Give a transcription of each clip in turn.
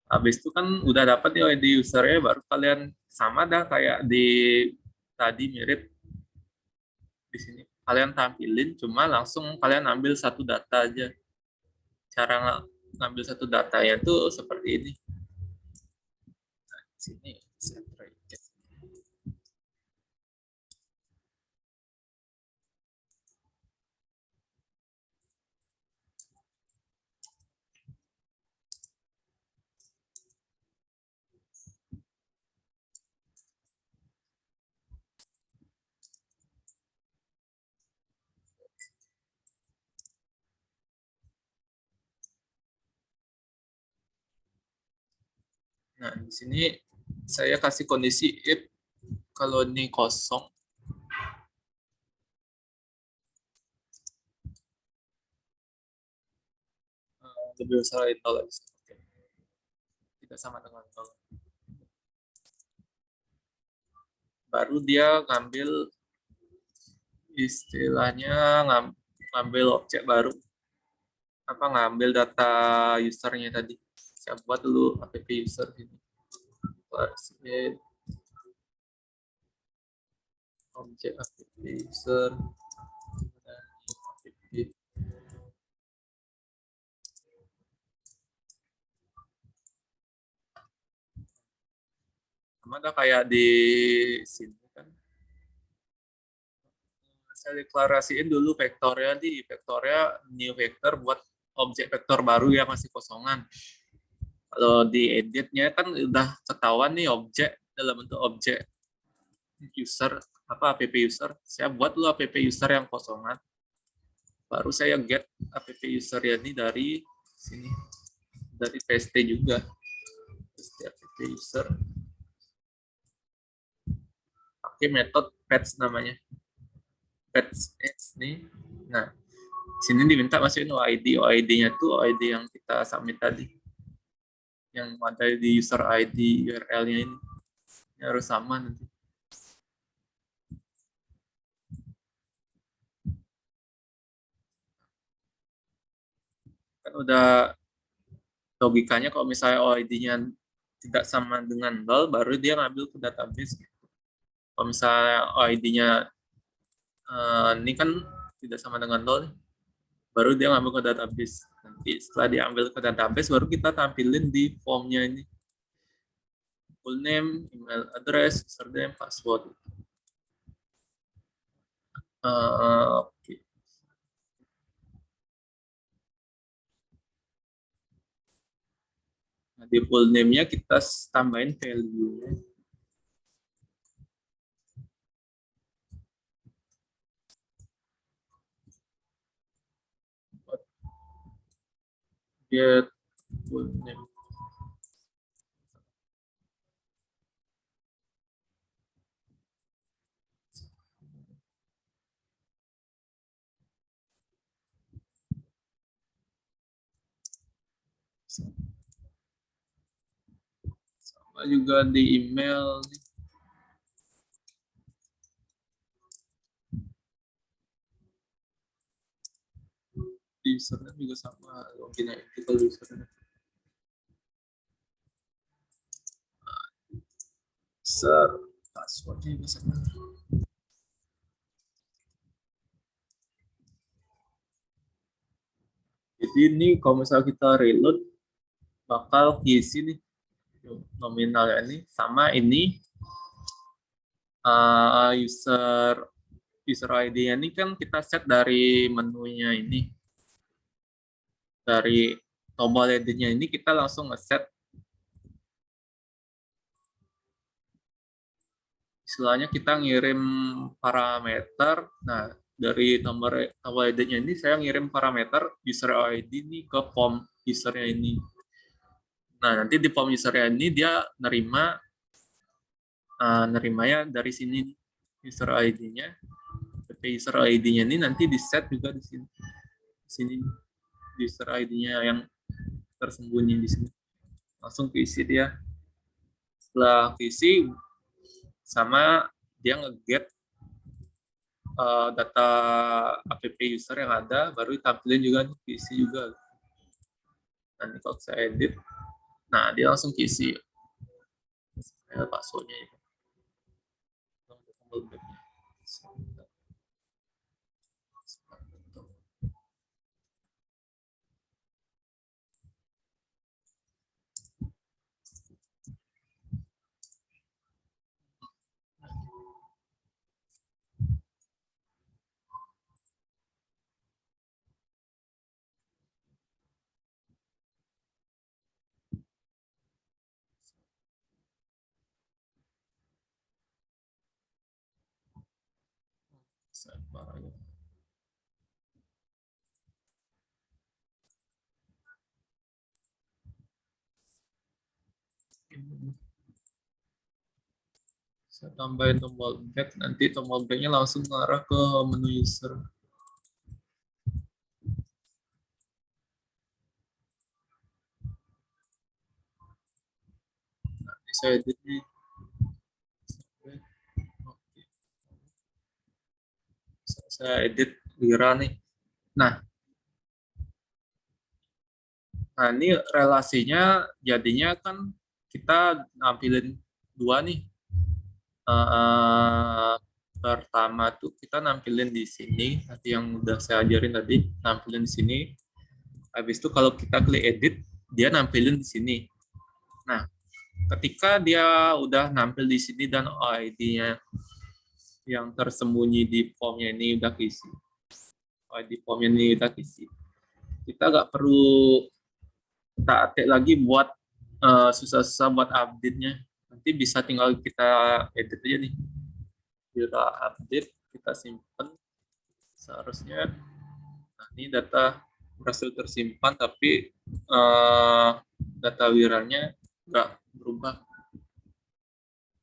Habis itu kan udah dapat nih ID usernya, baru kalian sama dah kayak di tadi, mirip di sini. Kalian tampilin, cuma langsung kalian ambil satu data aja. Cara ngambil satu datanya tuh seperti ini. Nah, sini set. Nah, di sini saya kasih kondisi if kalau ini kosong, lebih besar dari nol. Tidak sama dengan nol. Baru dia ngambil, istilahnya ngambil objek baru, apa, ngambil data usernya tadi. Saya buat dulu app user ini. Objek app user. Sama ada kayak di sini kan. Saya deklarasiin dulu vektornya, di vektornya new vector buat objek vektor baru yang masih kosongan. Kalau di editnya kan udah ketahuan nih objek dalam bentuk objek user, apa, app user. Saya buat dulu app user yang kosongan. Baru saya get app user ini dari sini, dari PST juga. PST app user. Pakai metode patch namanya. Patch nih. Nah, sini diminta masukin OID. OID-nya tuh OID yang kita submit tadi. Yang ada di user ID URL-nya ini. Ini harus sama nanti. Kan udah logikanya kalau misalnya OID-nya tidak sama dengan nol, baru dia ngambil ke database. Kalau misalnya OID-nya ini kan tidak sama dengan nol, baru dia ngambil ke database. Nanti setelah diambil ke database, baru kita tampilin di formnya ini. Full name, email address, username, password. Oke. Nah, di full name-nya kita tambahin value-nya. Get full name. Sama juga di email. Di username juga sama. Login ID kalau username. User, passwordnya juga sama. Jadi ini kalau misalnya kita reload, bakal isi nih nominalnya ini sama ini user ID-nya ini kan kita set dari menunya ini, dari tombol editnya ini kita langsung ngeset, istilahnya kita ngirim parameter. Nah, dari tombol editnya ini saya ngirim parameter user ID ini ke form usernya ini. Nah, nanti di form usernya ini dia nerimanya dari sini, user ID-nya. User ID-nya ini nanti di set juga di sini. Di sini user ID-nya yang tersembunyi di sini. Langsung keisi dia. Setelah keisi, sama dia nge-get data app user yang ada, baru ditampilin juga, keisi juga. Nanti kalau saya edit, Nah, dia langsung isi passwordnya itu. Saya tambahin tombol back, nanti tombol backnya langsung mengarah ke menu user. Nah, ini saya edit nih. Saya edit Wira nih. Nah, ini relasinya jadinya kan kita nampilin dua nih. Pertama tuh kita nampilin di sini, nanti yang udah saya ajarin tadi, nampilin di sini. Habis itu kalau kita klik edit, dia nampilin di sini. Nah, ketika dia udah nampil di sini dan ID-nya yang tersembunyi di formnya ini udah keisi, ID formnya ini udah keisi, kita nggak perlu tak lagi buat susah-susah buat update-nya. Nanti bisa tinggal kita edit aja nih. Kita update, kita simpan. Seharusnya, nah ini data berhasil tersimpan, tapi data wiranya nggak berubah.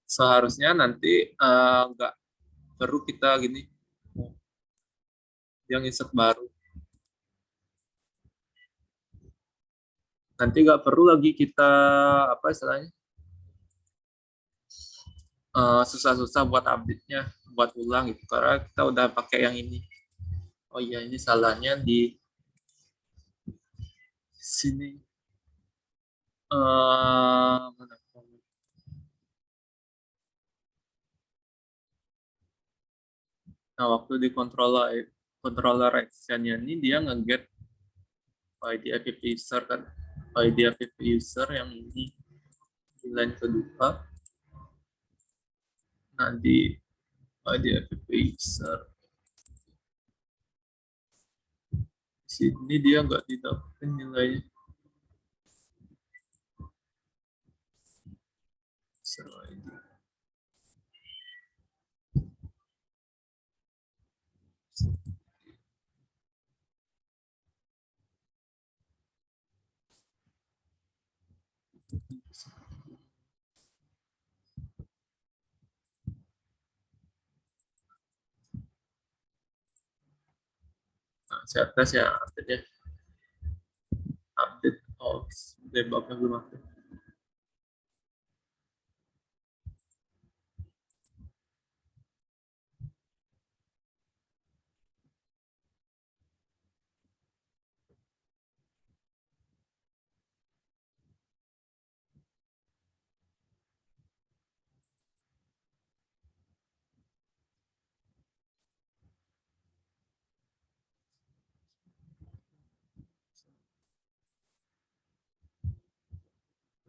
Seharusnya nanti nggak perlu kita gini, yang insert baru. Nanti nggak perlu lagi kita apa istilahnya susah-susah buat update-nya, buat ulang gitu, karena kita udah pakai yang ini. Oh iya, ini salahnya di sini. Nah, waktu di controller action-nya ini dia nge-get ID APP user kan, ID APP user yang ini di line kedua. Nah, di ID APP user sini dia nggak didapetin nilainya. User ID. Nah, saya tes ya update-nya. Update debugnya belum aktif.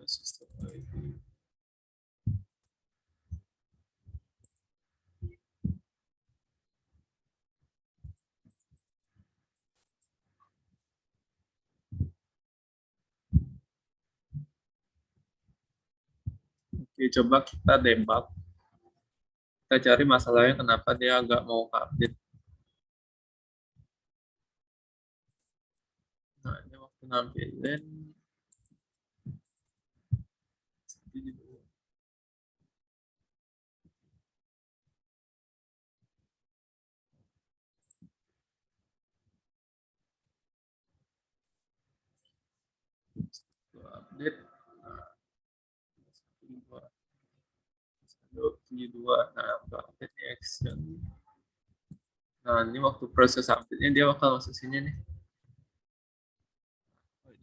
Sistem ID. Oke, coba kita debug. Kita cari masalahnya kenapa dia nggak mau update. Nah, ini waktu nampilin update. Nah, update action. Nah, ini waktu proses update-nya dia bakal masuk sini nih.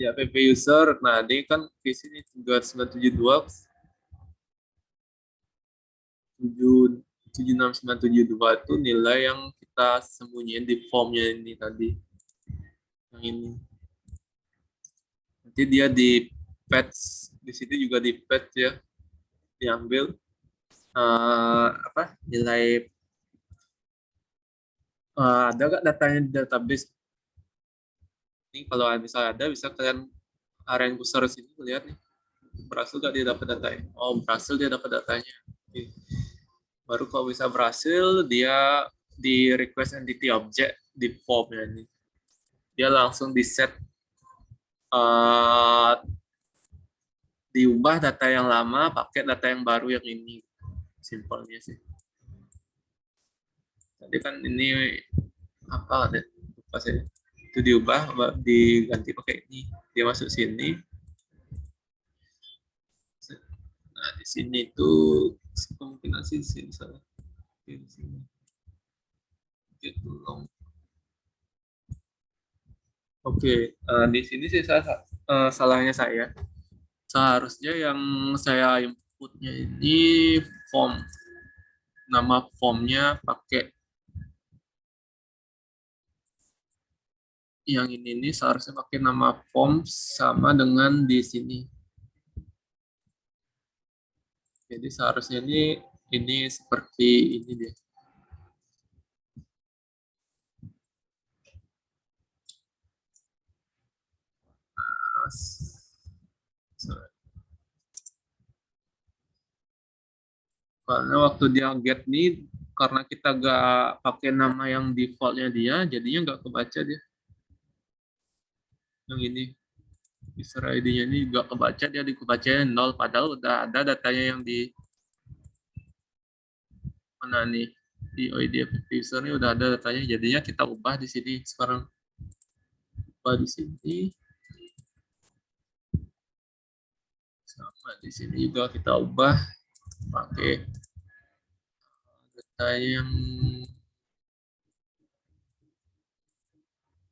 di app user. Nah, ini kan di sini 3972 76972 itu nilai yang kita sembunyiin di formnya ini tadi. Yang ini. Nanti dia di patch, di situ juga di patch ya, diambil apa nilai ada nggak datanya di database. Ini kalau misalnya ada, bisa kalian area yang besar sini lihat nih, berhasil nggak dia dapat datanya. Oh, berhasil dia dapat datanya. Oke. Baru kalau bisa berhasil, dia di request entity object di formnya ini, dia langsung di set, diubah data yang lama pakai data yang baru yang ini. Simpelnya sih. Tadi kan ini apa ada lupa saya, itu diubah diganti pakai ini, dia masuk sini. Nah, di sini tuh kemungkinan sih salah di sini gitu long. Oke, di sini sih salahnya saya. Seharusnya yang saya inputnya ini form, nama formnya pakai yang ini nih, seharusnya pakai nama form sama dengan di sini. Jadi seharusnya ini seperti ini deh. Karena waktu dia get nih, karena kita gak pakai nama yang defaultnya dia, jadinya nggak kebaca dia. Yang ini, user ID-nya ini nggak kebaca, dia dikebacanya 0, padahal udah ada datanya yang di mana nih, di OID user ini udah ada datanya, jadinya kita ubah di sini sekarang. Ubah di sini. Sama di sini juga kita ubah pakai data yang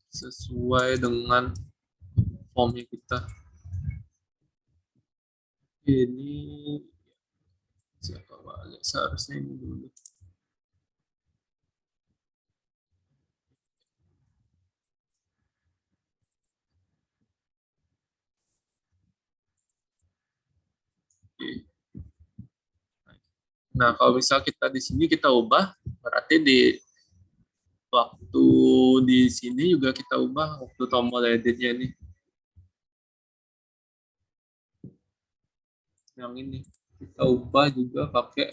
sesuai dengan formnya kita. Ini siapa balik, seharusnya ini dulu. Nah, kalau misal kita di sini kita ubah, berarti di waktu di sini juga kita ubah waktu tombol editnya nih. Yang ini kita ubah juga pakai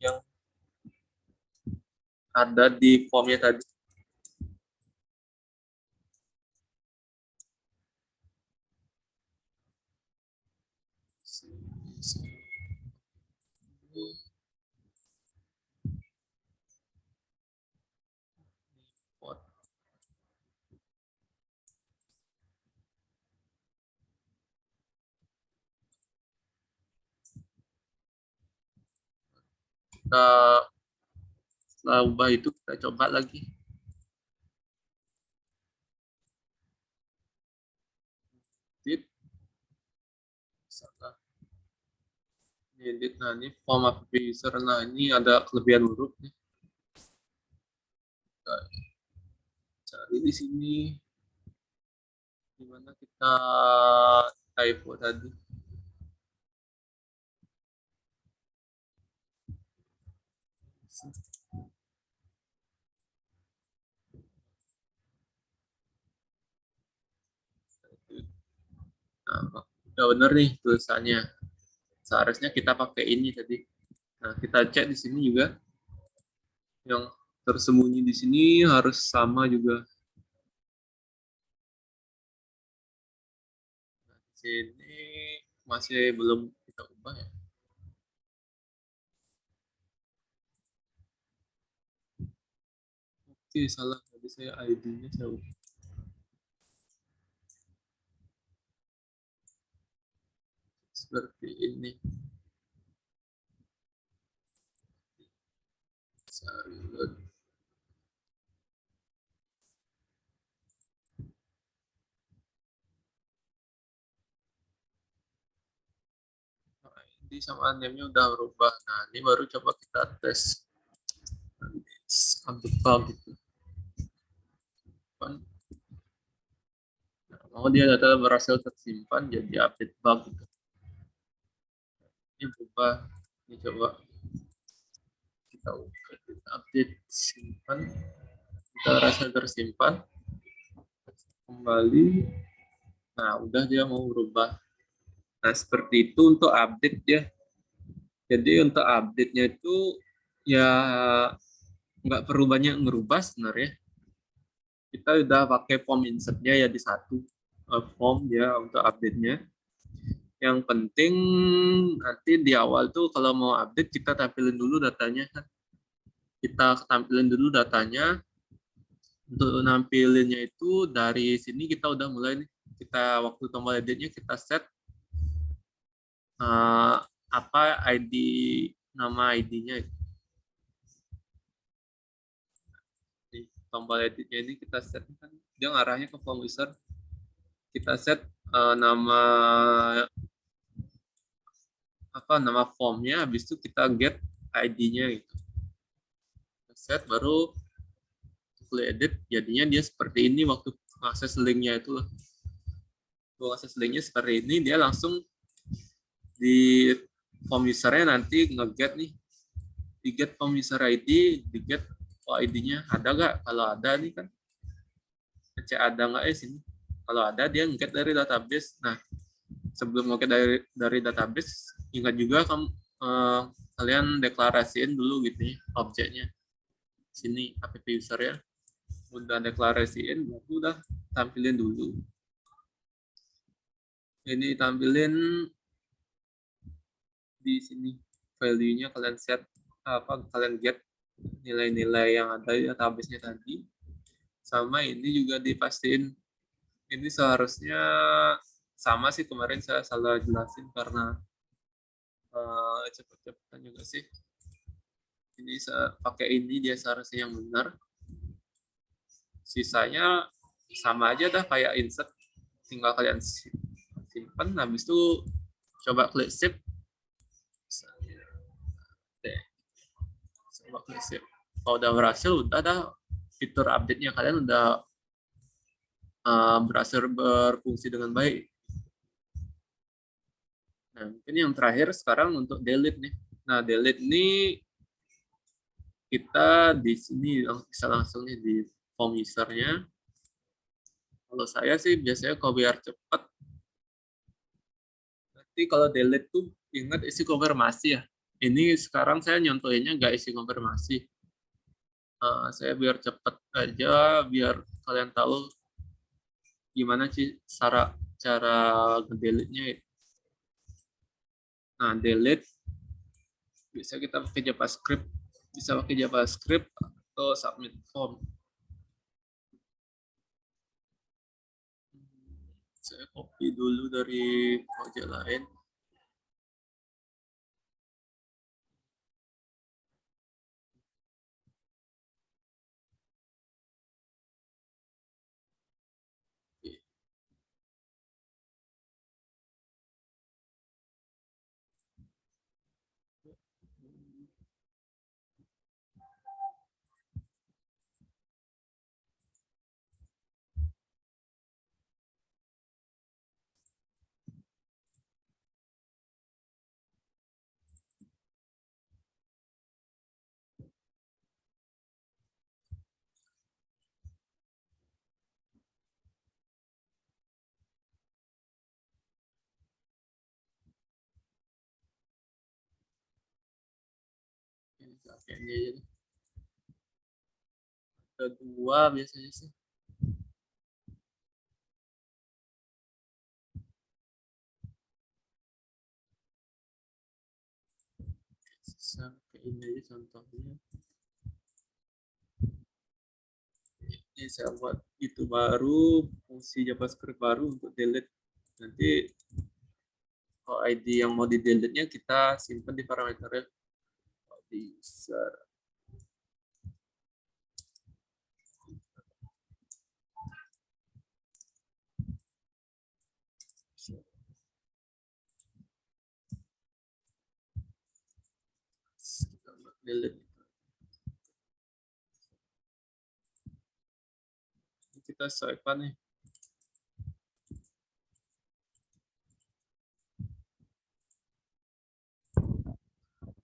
yang ada di formnya tadi. Kita setelah ubah itu kita coba lagi. Edit. Edit, nah ini form app user, nah ini ada kelebihan huruf nih. Kita cari di sini dimana kita typo tadi. Nah, udah bener nih tulisannya. Seharusnya kita pakai ini tadi. Nah, kita cek di sini juga. Yang tersembunyi di sini harus sama juga. Nah, di sini masih belum kita ubah ya. Oke, salah. Tadi saya ID-nya saya ubah. Seperti ini. Reload. Jadi sama name-nya udah berubah. Nah, ini baru coba kita tes untuk bug gitu. Nah, mau dia data berhasil tersimpan jadi update bug gitu. Ini berubah. Ini coba kita update simpan. Kita berhasil tersimpan. Kembali. Nah, udah dia mau berubah. Nah, seperti itu untuk update ya. Jadi untuk update-nya itu ya nggak perlu banyak ngerubah sebenarnya. Kita udah pakai form insert-nya ya di satu form ya untuk update-nya. Yang penting nanti di awal tuh kalau mau update kita tampilin dulu datanya kan. Kita tampilin dulu datanya. Untuk nampilinnya itu dari sini kita udah mulai nih. Kita waktu tombol editnya kita set apa ID nama ID-nya. Di tombol editnya ini kita set kan dia ngarahnya ke form user. Kita set nama formnya, habis itu kita get ID-nya gitu. Set baru edit, jadinya dia seperti ini waktu akses linknya itu loh. Akses linknya seperti ini, dia langsung di form usernya nanti nge-get nih, di get form user ID, di get ID-nya ada nggak? Kalau ada nih kan, cek ada nggak ya sini. Kalau ada dia nge-get dari database. Nah, sebelum nge-get dari database, ingat juga kalian deklarasiin dulu gitu ya, objeknya. Sini app user ya. Udah deklarasiin, udah tampilin dulu. Ini tampilin di sini value-nya kalian set kalian get nilai-nilai yang ada di database-nya tadi. Sama ini juga dipastiin. Ini seharusnya sama sih, kemarin saya salah jelasin karena cepet-cepetan juga sih. Ini pakai ini dia seharusnya yang benar. Sisanya sama aja dah kayak insert, tinggal kalian simpan, habis itu coba klik save. Coba klik save. Kalau udah berhasil, udah dah fitur update-nya kalian udah berhasil berfungsi dengan baik. Nah, mungkin yang terakhir sekarang untuk delete nih. Nah, delete ini kita di sini bisa langsung nih di form user-nya. Kalau saya sih biasanya kalau biar cepat, nanti kalau delete tuh ingat isi konfirmasi ya. Ini sekarang saya nyontohinnya nggak isi konfirmasi. Saya biar cepat aja, biar kalian tahu gimana sih cara ngedelete-nya. Nah, delete bisa kita pakai JavaScript atau submit form. Saya copy dulu dari project lain. Kayaknya aja. Ada dua biasanya sih. Sampai ini aja contohnya. Ini saya buat itu baru, fungsi JavaScript baru untuk delete. Nanti kalau ID yang mau di delete-nya kita simpan di parameternya. Bisa. delete. Kita swipe nih.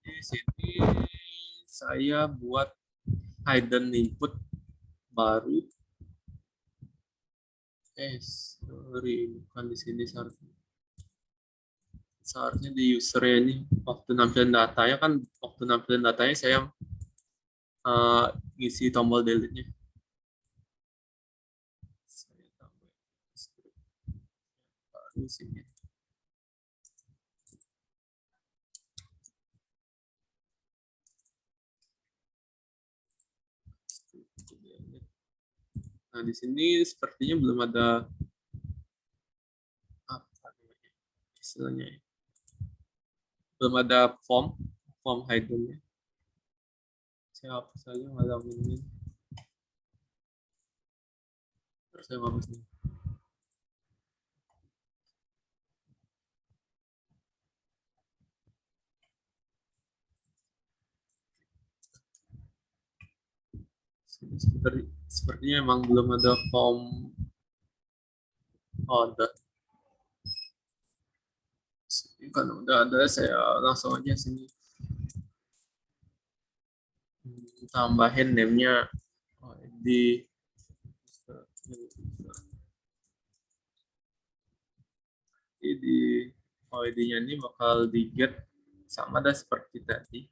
Di sini saya buat hidden input baru. Sorry, bukan di sini seharusnya di user ini. Waktu nampilin datanya kan, waktu nampilin datanya saya ngisi tombol delete-nya. Saya tambah baru sini. Nah, di sini sepertinya belum ada apa istilahnya ya. Belum ada form hidden-nya. Saya hapus saja malam ini. Terus saya hapus nih. Sepertinya memang belum ada form. Oh, ada. Kan udah ada, saya langsung aja sini tambahin name-nya di OID-nya ini bakal di get sama dah seperti tadi.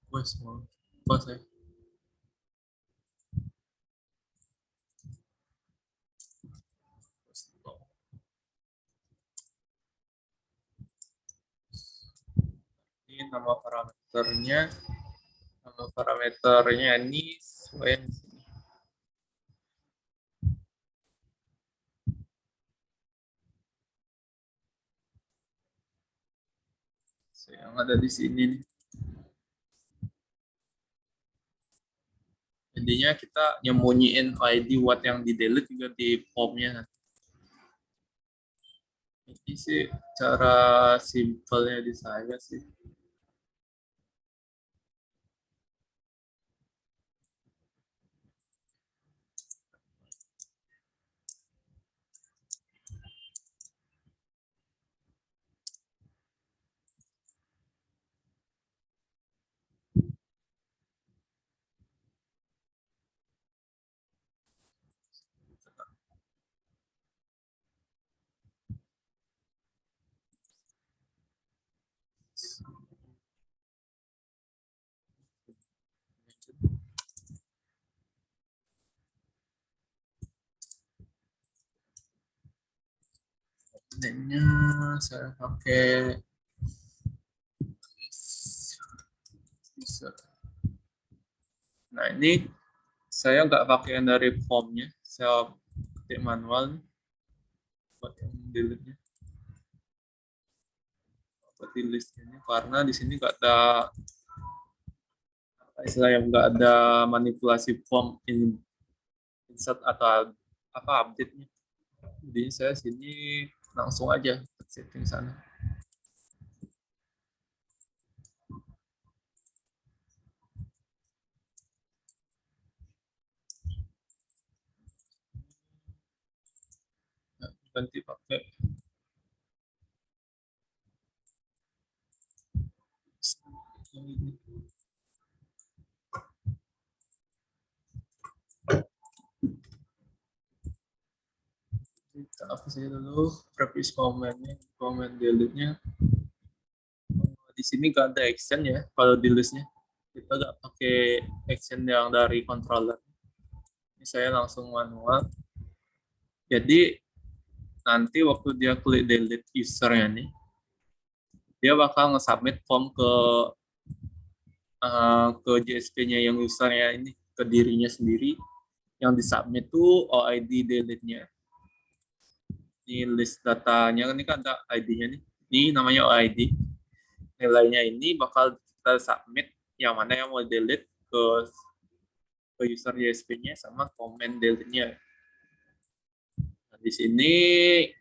Request mau apa saya? Ini nama parameternya ini sesuai di sini. Yang ada di sini nih. Intinya kita nyembunyiin ID what yang di delete juga di formnya. Ini sih cara simpelnya di saya sih. Name-nya saya pakai user. Nah, ini saya nggak pakai yang dari formnya, saya ketik manual buat yang delete-nya. Buat di list ini karena di sini nggak ada istilah yang nggak ada manipulasi form insert atau apa update-nya. Jadi saya sini langsung aja setting sana. Nah, ganti pakai ini. Kita hapus aja dulu previous comment-nya, comment delete-nya. Di sini nggak ada action ya kalau di list-nya. Kita nggak pakai action yang dari controller. Ini saya langsung manual. Jadi nanti waktu dia klik delete usernya nih, dia bakal nge-submit form ke ke JSP-nya yang usernya ini, ke dirinya sendiri. Yang disubmit tuh OID delete-nya. Ini list datanya, ini kan ada ID-nya nih. Ini namanya OID. Nilainya ini bakal kita submit yang mana yang mau delete ke user JSP-nya sama komen delete-nya. Nah, di sini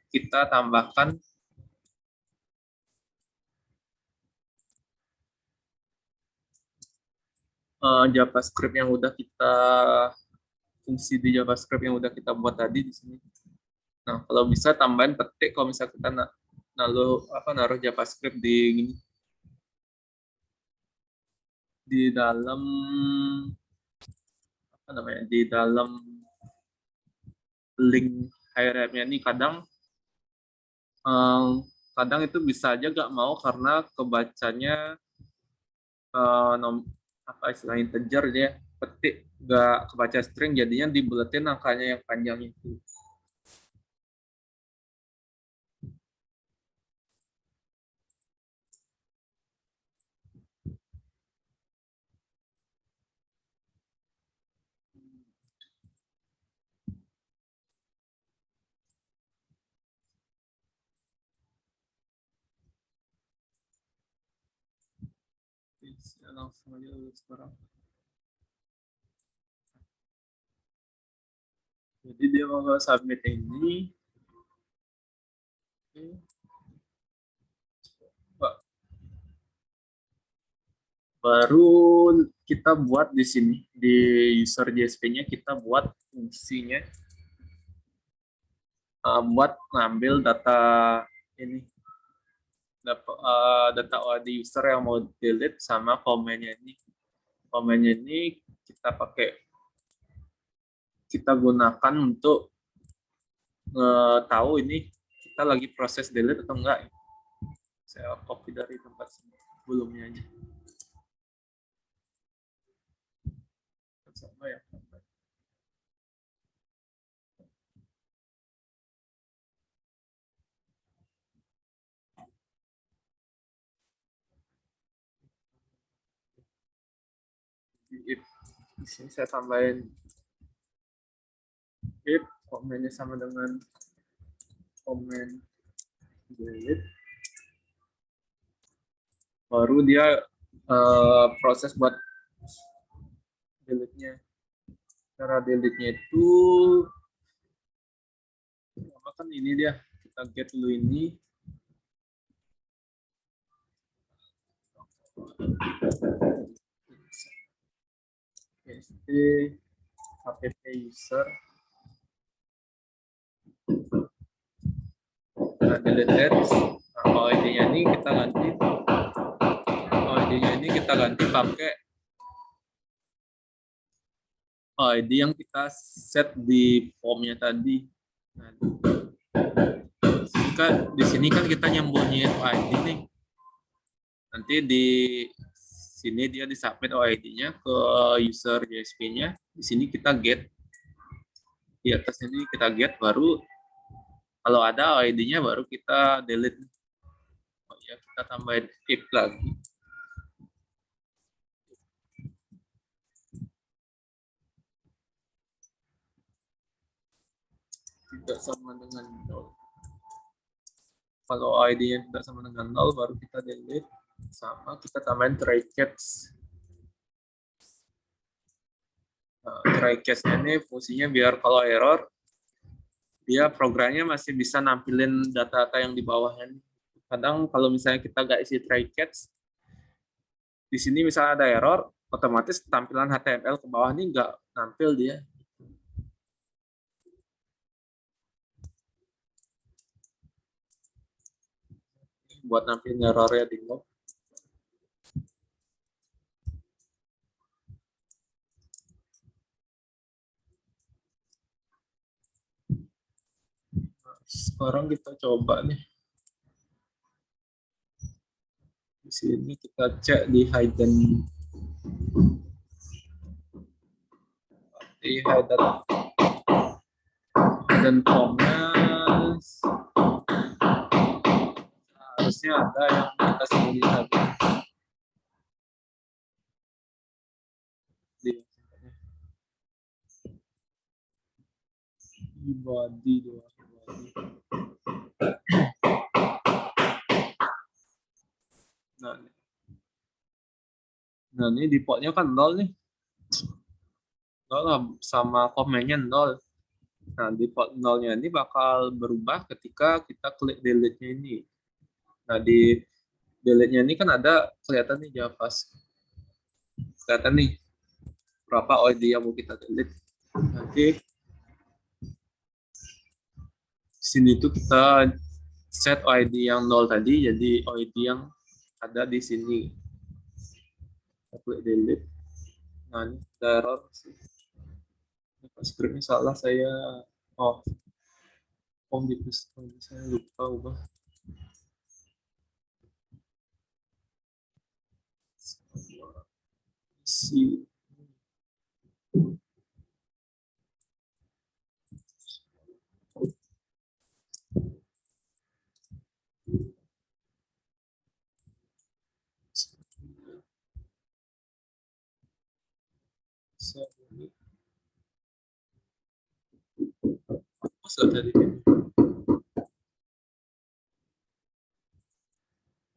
kita tambahkan JavaScript yang udah kita fungsi di JavaScript yang udah kita buat tadi di sini. Nah, kalau bisa tambahin petik kalau misalnya kita naruh JavaScript di dalam di dalam link hierarchy-nya ini kadang itu bisa aja nggak mau karena kebacanya istilah integer dia petik nggak kebaca string jadinya dibuletin angkanya yang panjang itu. Langsung aja sekarang. Jadi dia mau submit ini. Baru kita buat di sini di user JSP-nya kita buat fungsinya buat ngambil data ini data OID user yang mau delete sama komennya ini. Komennya ini kita gunakan untuk tahu ini kita lagi proses delete atau enggak. Saya copy dari tempat sebelumnya aja. Sama ya. Di sini saya tambahin if komennya sama dengan komen delete, baru dia proses buat delete-nya. Cara delete-nya itu kan ini dia, kita get dulu ini. App user. Nah, deleted. Nah, OID-nya ini kita ganti. OID-nya ini kita ganti pakai OID yang kita set di formnya tadi. Nah, di sini kan kita nyembunyiin OID nih. Nanti di sini dia disubmit OID-nya ke user JSP-nya. Di sini kita get. Di atas ini kita get, baru kalau ada OID-nya baru kita delete. Oh ya, kita tambahin if lagi. Tidak sama dengan 0. Kalau ID-nya tidak sama dengan 0, baru kita delete. Sama kita tambahin try catch. Nah, try catch ini fungsinya biar kalau error, dia programnya masih bisa nampilin data-data yang di bawahnya. Kadang kalau misalnya kita nggak isi try catch, di sini misalnya ada error, otomatis tampilan HTML ke bawah ini nggak nampil dia. Buat nampilin errornya di log. Sekarang kita coba nih. Di sini kita cek di hidden formnya harusnya ada yang kita sembunyikan. body dua body. Nah, nah ini defaultnya kan nol nih, nol lah, sama komennya nol. Nah, default nolnya ini bakal berubah ketika kita klik delete-nya ini. Nah, di delete-nya ini kan ada kelihatan nih JavaScript. Kelihatan nih berapa OID yang mau kita delete. Nanti sini tuh kita set OID yang nol tadi jadi OID yang ada di sini. Kita klik delete. Nah, ini ada error sih. Scriptnya salah saya. Oh, gitu. Saya lupa ubah. Si masa tadi.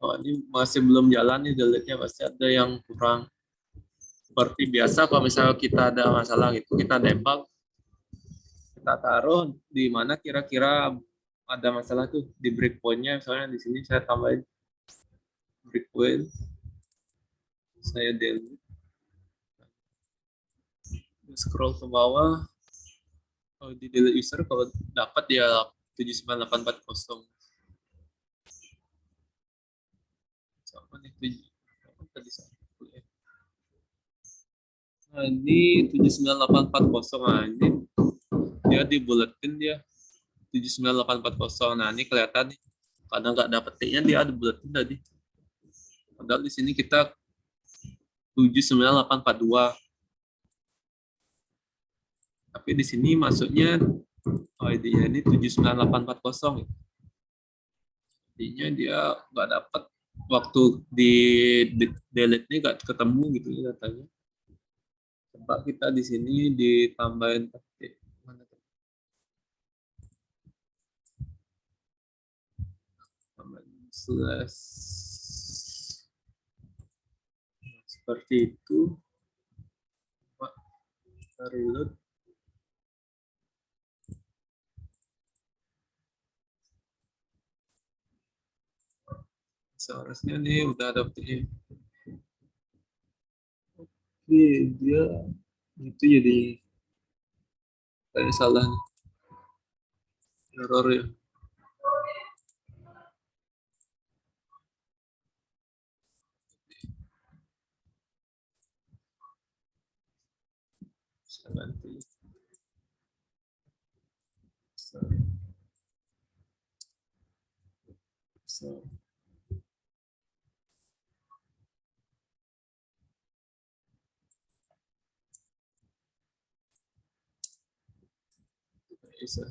Oh, ini masih belum jalan nih delete-nya, pasti ada yang kurang. Seperti biasa kalau misalnya kita ada masalah gitu, kita debug, kita taruh di mana kira-kira ada masalah tuh di breakpoint-nya. Misalnya di sini saya tambahin breakpoint, saya delete, scroll ke bawah. Kalau di delete user kalau dapat ya 79840. Sama nih tadi ya. Nah, ini 79840. Nah, ini dia di bulletin dia 79840. Nah, ini kelihatan nih. Kadang nggak dapet T-nya dia ada bulletin tadi. Padahal di sini kita 79842. Tapi di sini masuknya ID-nya ini 79840. Jadinya dia nggak dapat waktu di delete ini nggak ketemu gitu ya datanya. Coba kita di sini ditambahin mana tuh? Tambahin slash seperti itu. Coba kita reload. Seharusnya nih udah ada buktinya. Oke, dia itu jadi kayak salah nih. Error ya. Bisa ganti. So, bisa.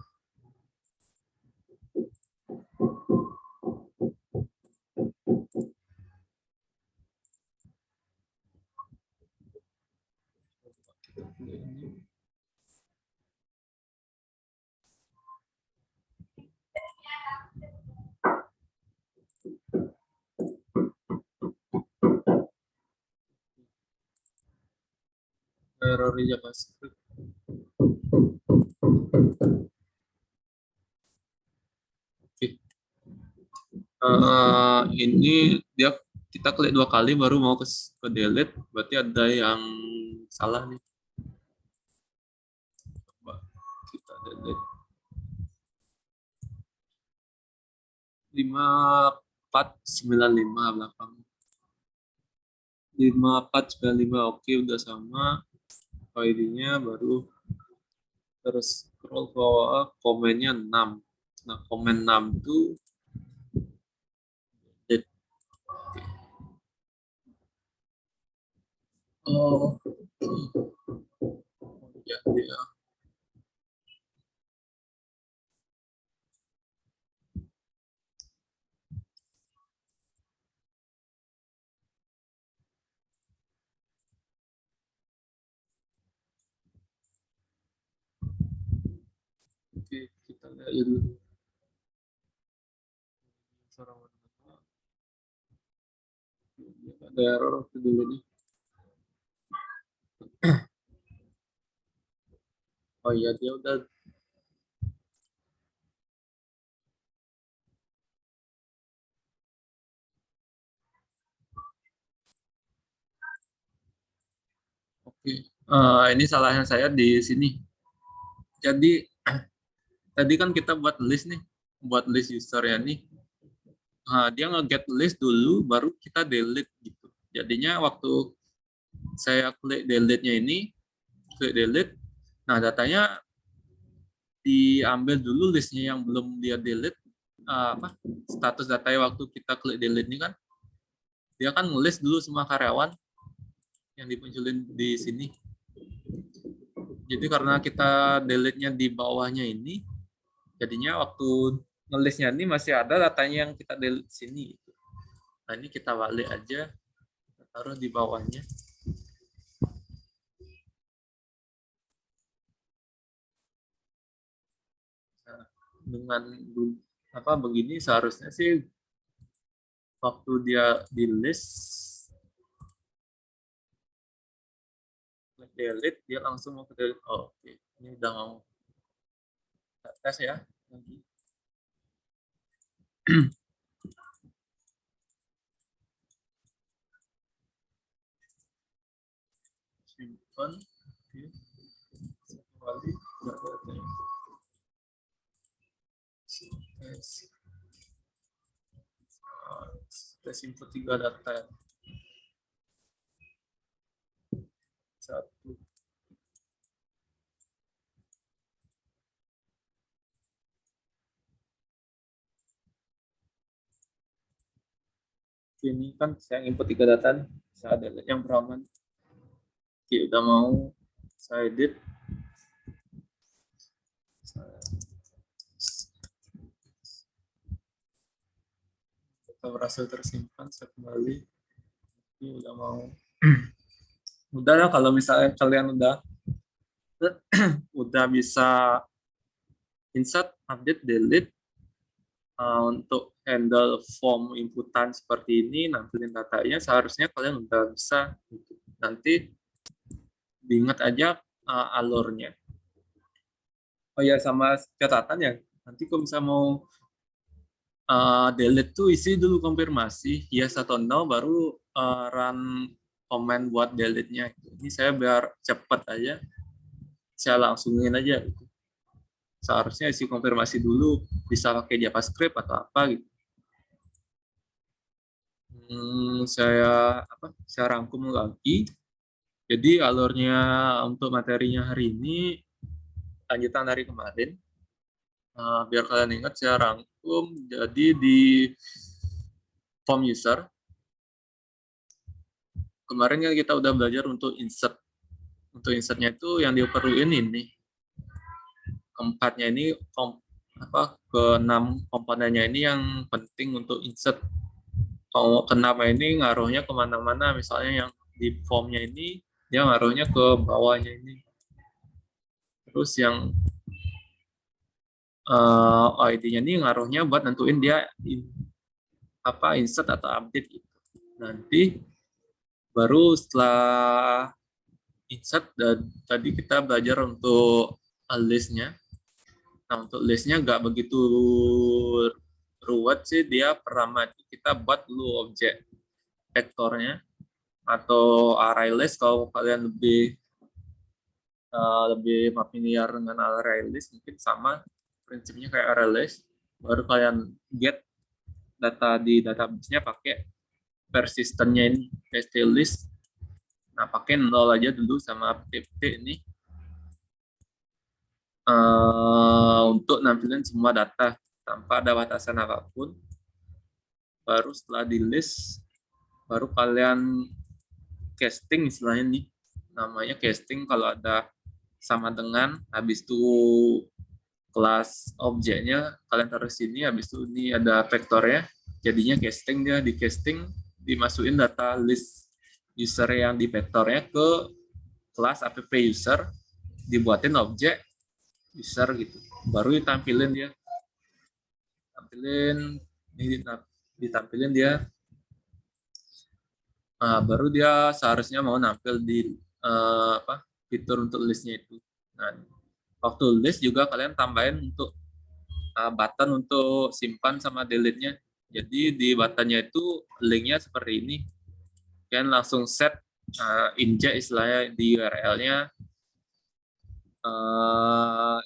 Error JavaScript. Oke. Ini dia kita klik 2 kali baru mau ke delete, berarti ada yang salah nih. Coba kita delete 5495 belakang 5495. Oke, udah sama ID-nya, baru terus scroll ke bawah, komennya 6. Nah, komen 6 itu oh ya dia Oke, kita lihat ya dulu. Ada error dulu nih. Oh iya, dia udah. Oke. Ini salahnya saya di sini. Jadi tadi kan kita buat list nih, buat list usernya nih. Dia nge-get list dulu, baru kita delete gitu. Jadinya waktu saya klik delete-nya ini, klik delete, nah datanya diambil dulu listnya yang belum dia delete. Status datanya waktu kita klik delete ini kan, dia kan nge-list dulu semua karyawan yang dimunculin di sini. Jadi karena kita delete-nya di bawahnya ini, jadinya waktu nge-listnya ini masih ada datanya yang kita delete sini. Nah ini kita balik aja, kita taruh di bawahnya. Nah, dengan begini seharusnya sih waktu dia di list, delete, dia langsung mau ke delete. Oh, oke. Ini udah mau tes ya lagi. Simpan. Oke. Satu kali. Tes input 3 data. Satu. Ini kan saya input 3 data, saya delete yang beraman. Oke, udah mau saya edit. Kita berhasil tersimpan, saya kembali. Ini udah mau. Udah ya, kalau misalnya kalian udah bisa insert, update, delete, untuk handle form inputan seperti ini, nampilin datanya, seharusnya kalian udah bisa. Nanti diingat aja alurnya. Oh ya, sama catatan ya, nanti kalau misalnya mau delete tuh isi dulu konfirmasi, yes atau no, baru run comment buat delete-nya. Ini saya biar cepat aja, saya langsungin aja. Seharusnya isi konfirmasi dulu, bisa pakai JavaScript atau apa gitu. Saya rangkum lagi. Jadi alurnya untuk materinya hari ini lanjutan dari kemarin. Biar kalian ingat, saya rangkum. Jadi di form user kemarin kan kita udah belajar untuk insert. Untuk insertnya itu yang diperluin ini. Keempatnya ini keenam komponennya ini yang penting untuk insert. Kalau kenapa ini ngaruhnya kemana-mana, misalnya yang di formnya ini dia ngaruhnya ke bawahnya ini. Terus yang ID-nya ini ngaruhnya buat nentuin dia insert atau update gitu. Nanti baru setelah insert, dan tadi kita belajar untuk list-nya. Nah, untuk list-nya nggak begitu ruwet sih, dia pertama kita buat dulu objek vektornya atau array list. Kalau kalian lebih familiar dengan array list, mungkin sama prinsipnya kayak array list. Baru kalian get data di database-nya pakai persistennya ini, list. Nah, pakai 0 aja dulu sama pt ini. Untuk nampilin semua data tanpa ada batasan apapun. Baru setelah di list, baru kalian casting istilahnya nih, namanya casting. Kalau ada sama dengan, habis itu kelas objeknya kalian taruh sini, habis itu ini ada vektornya, jadinya casting. Dia di casting, dimasukin data list user yang di vektornya ke kelas app user, dibuatin objek. user gitu. Baru ditampilin dia. Ditampilin dia. Baru dia seharusnya mau nampil di fitur untuk listnya itu. Nah, waktu list juga kalian tambahin untuk button untuk simpan sama delete-nya. Jadi di buttonnya itu linknya seperti ini. Kalian langsung set inject istilahnya di URL-nya,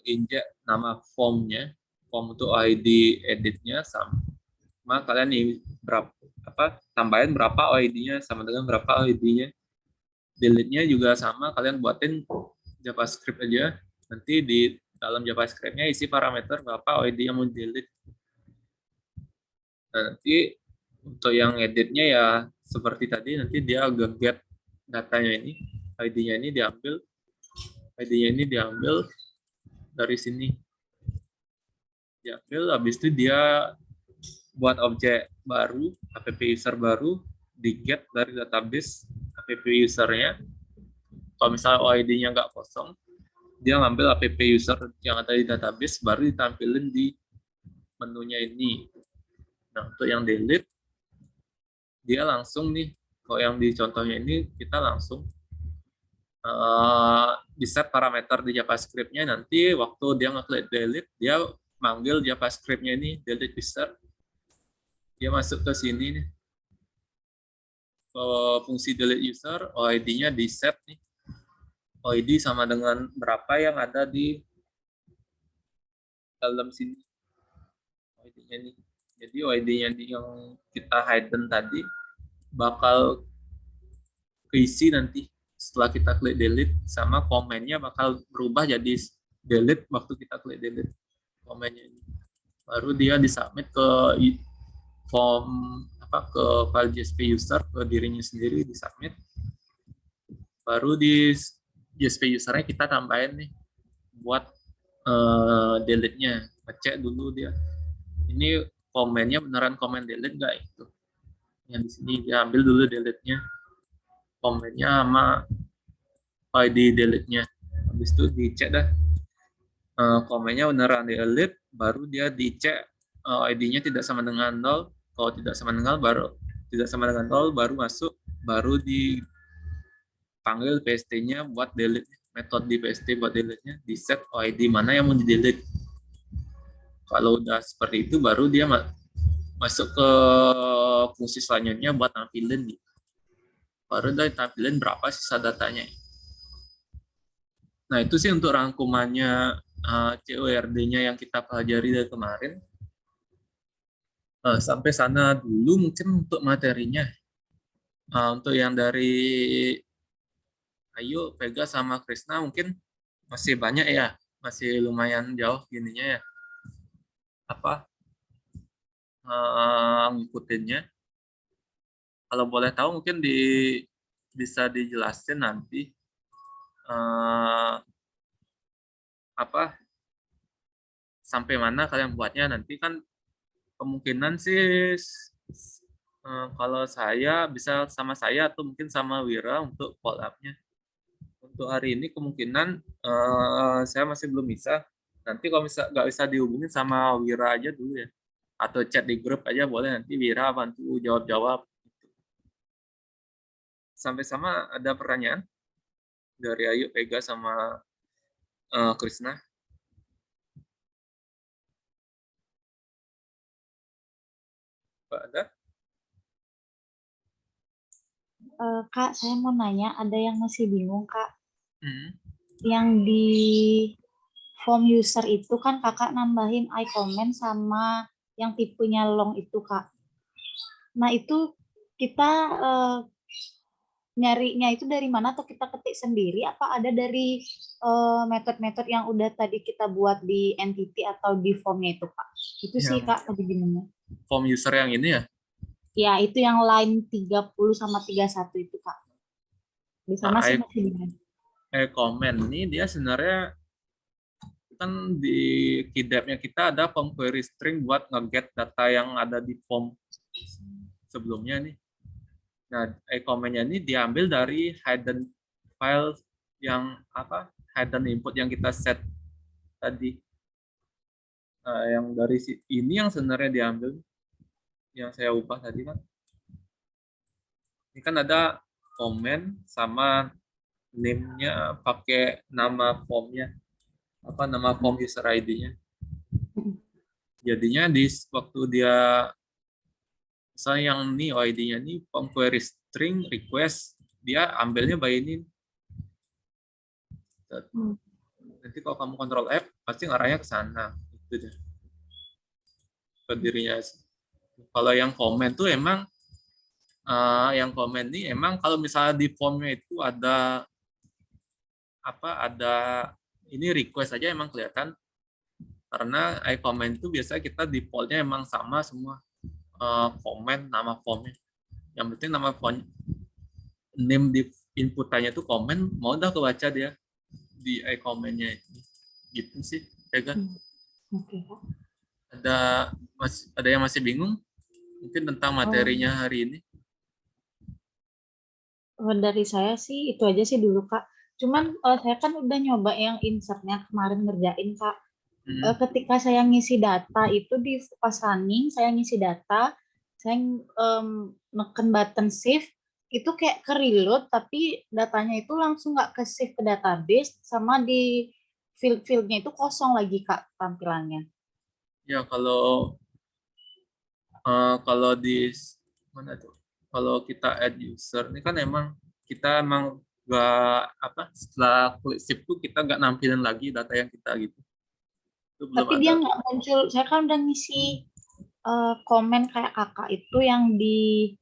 inject nama form-nya, form untuk ID edit-nya sama kalian ini tambahin berapa ID-nya sama dengan berapa ID-nya. Delete-nya juga sama, kalian buatin JavaScript aja. Nanti di dalam JavaScript-nya isi parameter berapa ID yang mau delete. Nah, nanti untuk yang edit-nya ya seperti tadi, nanti dia get datanya ini, ID-nya ini diambil, dari sini. Diambil, habis itu dia buat objek baru, app user baru, di get dari database app user-nya. Kalau misalnya OID-nya nggak kosong, dia ngambil app user yang ada di database, baru ditampilin di menunya ini. Nah, untuk yang delete, dia langsung nih, kalau yang di contohnya ini, kita langsung di set parameter di JavaScript-nya, nanti waktu dia ngeklik delete, dia manggil JavaScript-nya ini, delete user, dia masuk ke sini nih, ke fungsi delete user, OID-nya di set nih, OID sama dengan berapa yang ada di dalam sini, OID-nya nih. Jadi OID-nya yang kita hidden tadi bakal keisi nanti setelah kita klik delete, sama komennya bakal berubah jadi delete waktu kita klik delete komennya ini. Baru dia disubmit ke form ke file JSP user, ke dirinya sendiri disubmit. Baru di JSP usernya kita tambahin nih buat delete-nya, ngecek dulu dia ini komennya beneran komen delete nggak itu. Yang di sini dia ambil dulu delete-nya, komennya sama ID delete-nya. Habis itu dicek dah komennya beneran delete, baru dia dicek ID-nya tidak sama dengan 0. Kalau tidak sama dengan 0 baru masuk, baru dipanggil PST-nya buat delete. Metode di PST buat delete-nya, di set ID mana yang mau di delete. Kalau udah seperti itu, baru dia masuk ke fungsi selanjutnya buat nampilin. Baru dia tampilin berapa sisa datanya. Nah, itu sih untuk rangkumannya CORD-nya yang kita pelajari dari kemarin. Sampai sana dulu mungkin untuk materinya. Untuk yang dari Ayu, Vega, sama Krisna mungkin masih banyak ya. Masih lumayan jauh gininya ya. Ngikutinnya. Kalau boleh tahu mungkin bisa dijelasin nanti sampai mana kalian buatnya. Nanti kan kemungkinan sih kalau saya bisa sama saya atau mungkin sama Wira untuk collab-nya. Untuk hari ini kemungkinan saya masih belum bisa. Nanti kalau nggak bisa dihubungin sama Wira aja dulu ya. Atau chat di grup aja boleh, nanti Wira bantu jawab-jawab. Sampai sama ada pertanyaan dari Ayu, Vega, sama Krisna? Ada? Kak, saya mau nanya, ada yang masih bingung, Kak. Yang di form user itu kan kakak nambahin iComment sama yang tipenya long itu, Kak. Nah, itu kita nyarinya itu dari mana, atau kita ketik sendiri, apa ada dari metode-metode yang udah tadi kita buat di entity atau di formnya itu, Kak? Itu sih, Kak, tadi bingungnya. Form user yang ini ya? Ya, itu yang line 30 sama 31 itu, Kak. Di sana sih masih bingung. Comment ini dia sebenarnya kan di KeyDAP-nya kita ada form query string buat nge-get data yang ada di form sebelumnya nih. Nah, comment-nya ini diambil dari hidden file yang hidden input yang kita set tadi. Yang dari ini yang sebenarnya diambil, yang saya ubah tadi kan. Ini kan ada komen sama name-nya pakai nama formnya, apa nama form user ID-nya. Jadinya di waktu dia, misalnya yang ini ID-nya nih form query string request, dia ambilnya by ini. Nanti kalau kamu kontrol F pasti ngarahnya ke sana, itu deh ke dirinya. Kalau yang komen tuh emang yang komen nih emang kalau misalnya di formnya itu ada apa, ada ini request aja emang kelihatan, karena comment itu biasa kita defaultnya emang sama semua, komen nama formnya. Yang penting nama form name di inputannya itu komen, mau udah kebaca dia di comment-nya itu. Gitu sih, Vega. Oke. Ada yang masih bingung mungkin tentang materinya hari ini? Dari saya sih itu aja sih dulu, Kak. Cuman saya kan udah nyoba yang insertnya kemarin ngerjain, Kak. Ketika saya ngisi data itu di pas running, saya ngisi data, saya neken button save, itu kayak ke reload, tapi datanya itu langsung nggak ke save ke database, sama di field-fieldnya itu kosong lagi, Kak, tampilannya. Ya kalau di mana tuh? Kalau kita add user ini kan emang kita emang nggak apa, setelah klik save tuh kita nggak nampilin lagi data yang kita gitu. Itu belum Tapi ada. dia nggak muncul. Saya kan udah ngisi komen kayak kakak itu yang di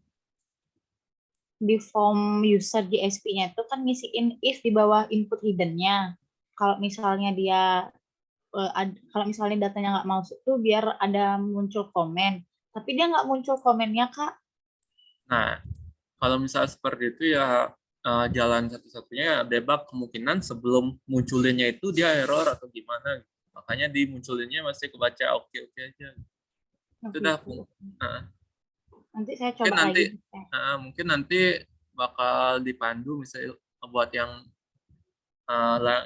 form user di SP-nya itu kan ngisiin if di bawah input hidden-nya. Kalau misalnya dia kalau misalnya datanya nggak masuk tuh biar ada muncul komen. Tapi dia nggak muncul komennya, Kak. Nah, kalau misalnya seperti itu ya jalan satu-satunya debug kemungkinan sebelum munculinnya itu dia error atau gimana. Makanya dimunculinnya masih kebaca oke-oke aja. Itu dah. Nanti saya coba lagi. Mungkin nanti bakal dipandu misalnya buat yang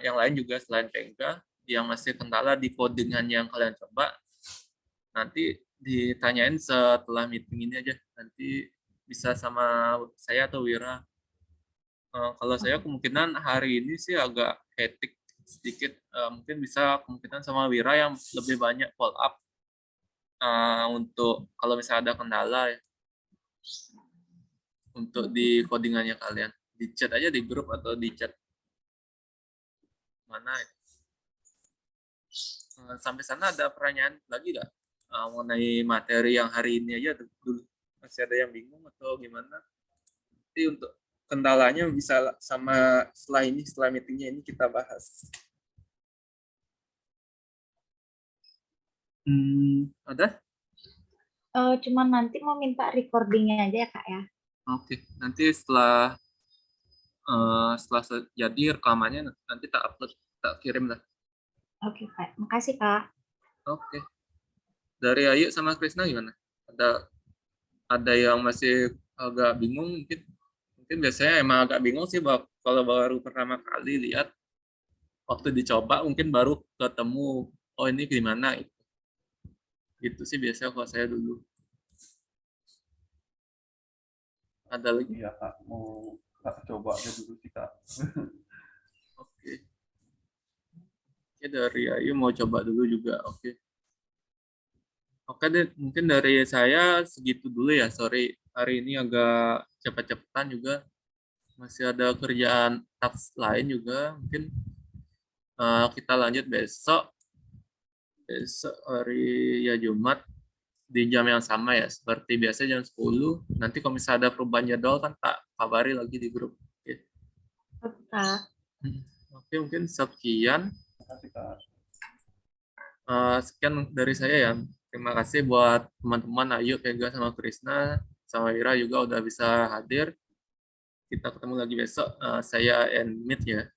lain juga selain Pengga yang masih kendala di codingan yang kalian coba, nanti ditanyain setelah meeting ini aja, nanti bisa sama saya atau Wira. Kalau saya kemungkinan hari ini sih agak hectic sedikit, mungkin bisa kemungkinan sama Wira yang lebih banyak follow up untuk kalau misalnya ada kendala ya, untuk di codingannya kalian. Di chat aja di grup atau di chat mana ya. Sampai sana ada pertanyaan lagi nggak mengenai materi yang hari ini aja dulu? Masih ada yang bingung atau gimana? Jadi untuk kendalanya bisa sama setelah meetingnya ini kita bahas. Ada? Cuman nanti mau minta recordingnya aja ya, Kak ya. Oke, nanti setelah jadi rekamannya nanti tak upload, tak kirim lah. Oke, Kak. Makasih, Kak. Oke. Dari Ayu sama Krisna gimana? Ada yang masih agak bingung mungkin biasanya emang agak bingung sih kalau baru pertama kali lihat, waktu dicoba mungkin baru ketemu oh ini gimana itu sih biasanya kalau saya dulu. Ada lagi? Iya Kak, mau Kak coba aja dulu sih Kak. Oke, dari Ayu mau coba dulu juga. Oke deh, mungkin dari saya segitu dulu ya. Sorry, hari ini agak cepat-cepatan juga. Masih ada kerjaan task lain juga. Mungkin kita lanjut besok. Besok hari ya Jumat di jam yang sama ya. Seperti biasa jam 10. Nanti kalau misalnya ada perubahan jadwal kan tak kabari lagi di grup. Oke, mungkin sekian. Terima kasih Kak. Sekian dari saya ya. Terima kasih buat teman-teman Ayu, Vega, sama Krisna, sama Ira juga udah bisa hadir. Kita ketemu lagi besok. Saya end meet ya.